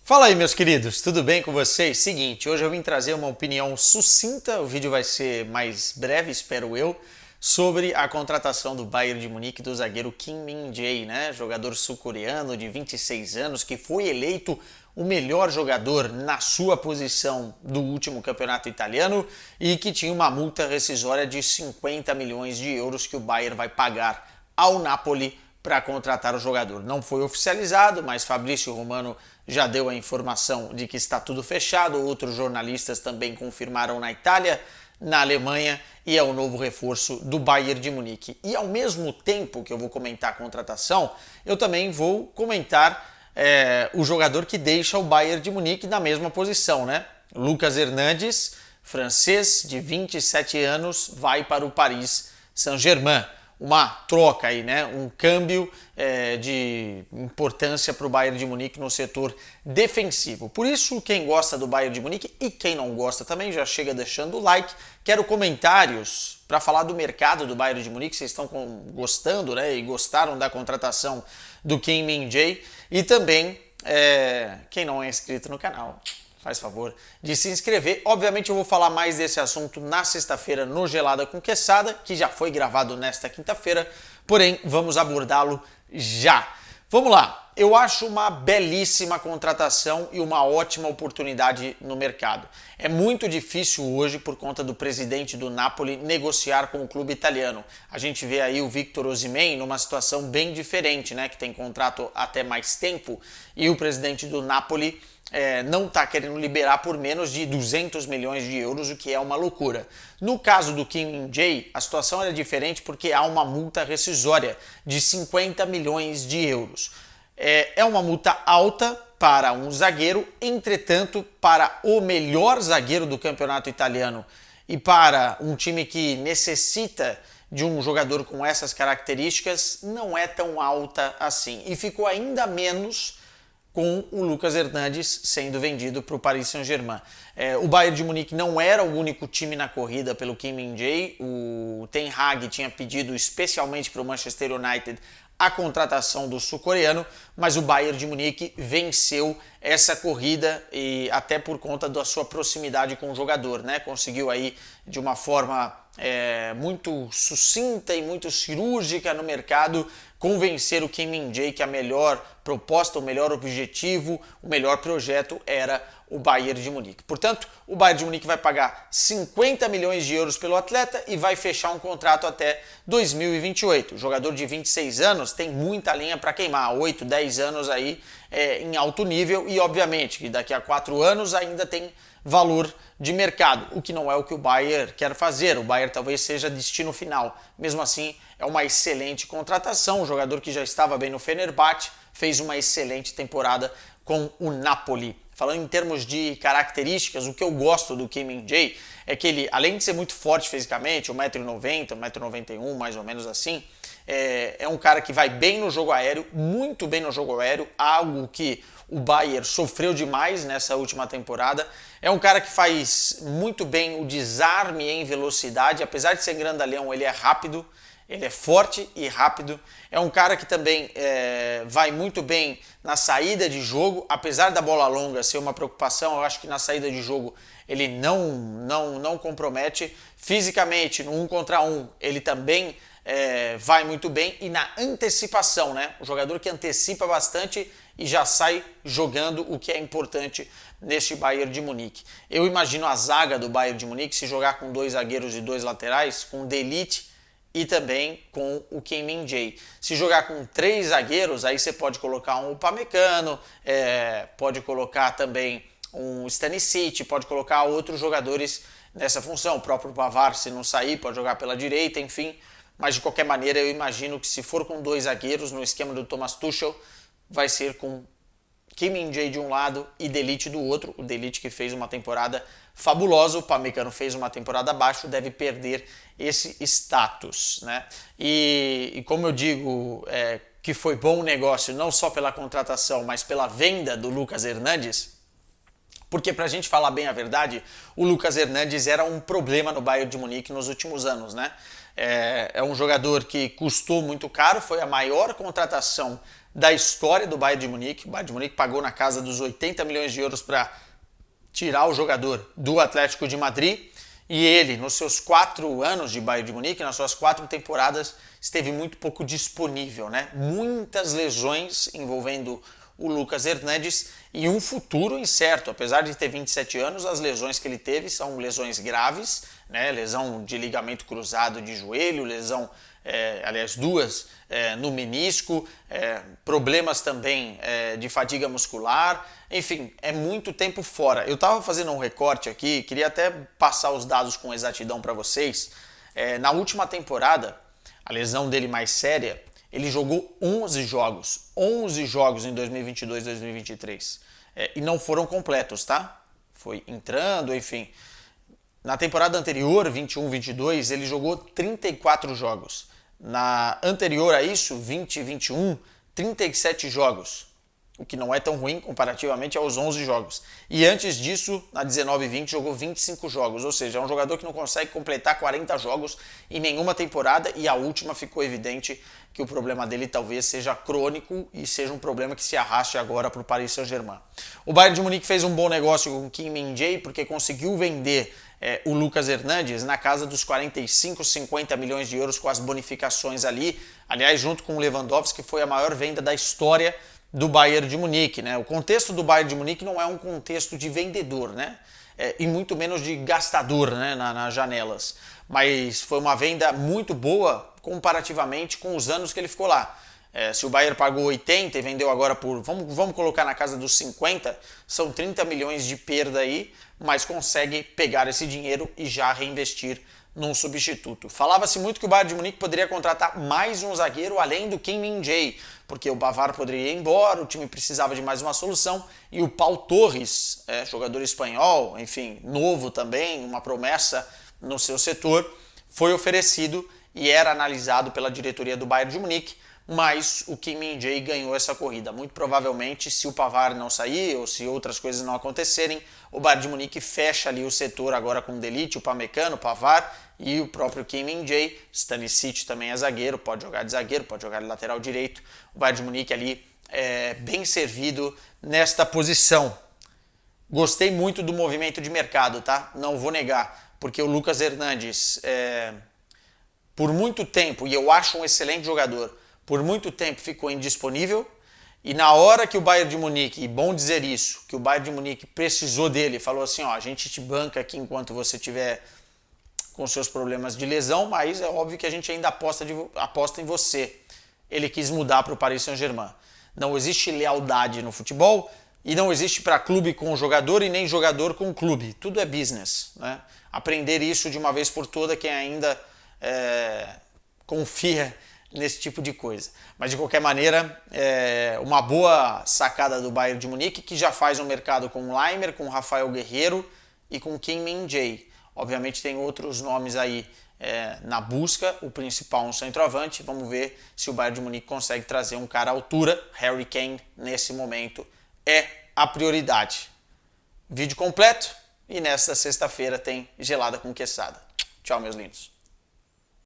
Fala aí, meus queridos, tudo bem com vocês? Seguinte, hoje eu vim trazer uma opinião sucinta, o vídeo vai ser mais breve, espero eu, sobre a contratação do Bayern de Munique do zagueiro Kim Min-jae, né? Jogador sul-coreano de 26 anos que foi eleito o melhor jogador na sua posição do último campeonato italiano e que tinha uma multa rescisória de 50 milhões de euros que o Bayern vai pagar ao Napoli para contratar o jogador. Não foi oficializado, mas Fabrício Romano já deu a informação de que está tudo fechado. Outros jornalistas também confirmaram na Itália, na Alemanha, e é o novo reforço do Bayern de Munique. E ao mesmo tempo que eu vou comentar a contratação, eu também vou comentar o jogador que deixa o Bayern de Munique na mesma posição, né? Lucas Hernandes, francês de 27 anos, vai para o Paris Saint-Germain. Uma troca aí, né? Um câmbio de importância para o Bayern de Munique no setor defensivo. Por isso, quem gosta do Bayern de Munique e quem não gosta também já chega deixando o like. Quero comentários para falar do mercado do Bayern de Munique. Vocês estão gostando, né? E gostaram da contratação do Kim Min-jae. E também, quem não é inscrito no canal, faz favor de se inscrever. Obviamente eu vou falar mais desse assunto na sexta-feira no Gelada com Queçada, que já foi gravado nesta quinta-feira, porém vamos abordá-lo já. Vamos lá, eu acho uma belíssima contratação e uma ótima oportunidade no mercado. É muito difícil hoje, por conta do presidente do Napoli, negociar com o clube italiano. A gente vê aí o Victor Osimhen numa situação bem diferente, né, que tem contrato até mais tempo, e o presidente do Napoli não está querendo liberar por menos de 200 milhões de euros, o que é uma loucura. No caso do Kim Min-jae, a situação era diferente porque há uma multa rescisória de 50 milhões de euros. É uma multa alta para um zagueiro, entretanto, para o melhor zagueiro do campeonato italiano e para um time que necessita de um jogador com essas características, não é tão alta assim. E ficou ainda menos com o Lucas Hernandes sendo vendido para o Paris Saint-Germain. O Bayern de Munique não era o único time na corrida pelo Kim Min-jae. O Ten Hag tinha pedido especialmente para o Manchester United a contratação do sul-coreano, mas o Bayern de Munique venceu essa corrida e até por conta da sua proximidade com o jogador, né? Conseguiu aí de uma forma muito sucinta e muito cirúrgica no mercado convencer o Kim Min-jae que a melhor proposta, o melhor objetivo, o melhor projeto era o Bayern de Munique. Portanto, o Bayern de Munique vai pagar 50 milhões de euros pelo atleta e vai fechar um contrato até 2028. O jogador de 26 anos tem muita lenha para queimar, 8, 10 anos aí em alto nível e obviamente que daqui a 4 anos ainda tem valor de mercado, o que não é o que o Bayern quer fazer. O Bayern talvez seja destino final. Mesmo assim, é uma excelente contratação. Um jogador que já estava bem no Fenerbahçe, fez uma excelente temporada com o Napoli. Falando em termos de características, o que eu gosto do Kim Min-jae é que ele, além de ser muito forte fisicamente, 1,90m, 1,91m, mais ou menos assim, é um cara que vai bem no jogo aéreo, muito bem no jogo aéreo, algo que o Bayern sofreu demais nessa última temporada. É um cara que faz muito bem o desarme em velocidade, apesar de ser grandalhão, ele é rápido, ele é forte e rápido. É um cara que também vai muito bem na saída de jogo, apesar da bola longa ser uma preocupação, eu acho que na saída de jogo ele não compromete. Fisicamente, no 1 contra 1, ele também vai muito bem, e na antecipação, né? O jogador que antecipa bastante e já sai jogando, o que é importante neste Bayern de Munique. Eu imagino a zaga do Bayern de Munique se jogar com 2 zagueiros e 2 laterais, com De Ligt e também com o Kim Min-jae. Se jogar com 3 zagueiros, aí você pode colocar um Upamecano, pode colocar também um Stanisic, pode colocar outros jogadores nessa função. O próprio Pavard, se não sair, pode jogar pela direita, enfim. Mas de qualquer maneira, eu imagino que se for com 2 zagueiros no esquema do Thomas Tuchel, vai ser com Kim Min-jae de um lado e De Ligt do outro. O De Ligt que fez uma temporada fabulosa, o Upamecano fez uma temporada abaixo, deve perder esse status, né? E como eu digo que foi bom o negócio não só pela contratação, mas pela venda do Lucas Hernandes, porque pra gente falar bem a verdade, o Lucas Hernandes era um problema no Bayern de Munique nos últimos anos, né? É um jogador que custou muito caro, foi a maior contratação da história do Bayern de Munique. O Bayern de Munique pagou na casa dos 80 milhões de euros para tirar o jogador do Atlético de Madrid. E ele, nos seus 4 anos de Bayern de Munique, nas suas 4 temporadas, esteve muito pouco disponível, né? Muitas lesões envolvendo o Lucas Hernandes e um futuro incerto. Apesar de ter 27 anos, as lesões que ele teve são lesões graves, né? Lesão de ligamento cruzado de joelho, lesão, aliás, 2 no menisco, problemas também de fadiga muscular, enfim, é muito tempo fora. Eu estava fazendo um recorte aqui, queria até passar os dados com exatidão para vocês. Na última temporada, a lesão dele mais séria, ele jogou 11 jogos em 2022-2023, e não foram completos, tá? Foi entrando, enfim. Na temporada anterior, 21-22, ele jogou 34 jogos. Na anterior a isso, 20-21, 37 jogos, o que não é tão ruim comparativamente aos 11 jogos. E antes disso, na 19-20, jogou 25 jogos, ou seja, é um jogador que não consegue completar 40 jogos em nenhuma temporada, e a última ficou evidente que o problema dele talvez seja crônico e seja um problema que se arraste agora para o Paris Saint-Germain. O Bayern de Munique fez um bom negócio com o Kim Min-jae porque conseguiu vender o Lucas Hernandes na casa dos 45, 50 milhões de euros com as bonificações ali. Aliás, junto com o Lewandowski, foi a maior venda da história do Bayern de Munique, né? O contexto do Bayern de Munique não é um contexto de vendedor, né? E muito menos de gastador, né? nas janelas. Mas foi uma venda muito boa comparativamente com os anos que ele ficou lá. Se o Bayern pagou 80 e vendeu agora por, vamos colocar na casa dos 50, são 30 milhões de perda aí, mas consegue pegar esse dinheiro e já reinvestir num substituto. Falava-se muito que o Bayern de Munique poderia contratar mais um zagueiro além do Kim Min-jae, porque o Bavar poderia ir embora, o time precisava de mais uma solução, e o Pau Torres, jogador espanhol, enfim, novo também, uma promessa no seu setor, foi oferecido e era analisado pela diretoria do Bayern de Munique, mas o Kim Min-jae ganhou essa corrida. Muito provavelmente, se o Pavard não sair ou se outras coisas não acontecerem, o Bayern de Munique fecha ali o setor agora com o De Ligt, o Pamecano, o Pavard e o próprio Kim Min-jae. Stanisic também é zagueiro, pode jogar de zagueiro, pode jogar de lateral direito. O Bayern de Munique ali é bem servido nesta posição. Gostei muito do movimento de mercado, tá? Não vou negar, porque o Lucas Hernandes, por muito tempo, e eu acho um excelente jogador, por muito tempo ficou indisponível, e na hora que o Bayern de Munique, e bom dizer isso, que o Bayern de Munique precisou dele, falou assim, ó, a gente te banca aqui enquanto você tiver com seus problemas de lesão, mas é óbvio que a gente ainda aposta em você. Ele quis mudar para o Paris Saint-Germain. Não existe lealdade no futebol, e não existe para clube com jogador e nem jogador com clube. Tudo é business, né? Aprender isso de uma vez por toda, quem ainda confia nesse tipo de coisa. Mas de qualquer maneira, uma boa sacada do Bayern de Munique, que já faz um mercado com o Laimer, com o Rafael Guerreiro e com o Kim Min-jae. Obviamente tem outros nomes aí na busca, o principal um centroavante. Vamos ver se o Bayern de Munique consegue trazer um cara à altura. Harry Kane, nesse momento, é a prioridade. Vídeo completo, e nesta sexta-feira tem gelada com quesada. Tchau, meus lindos.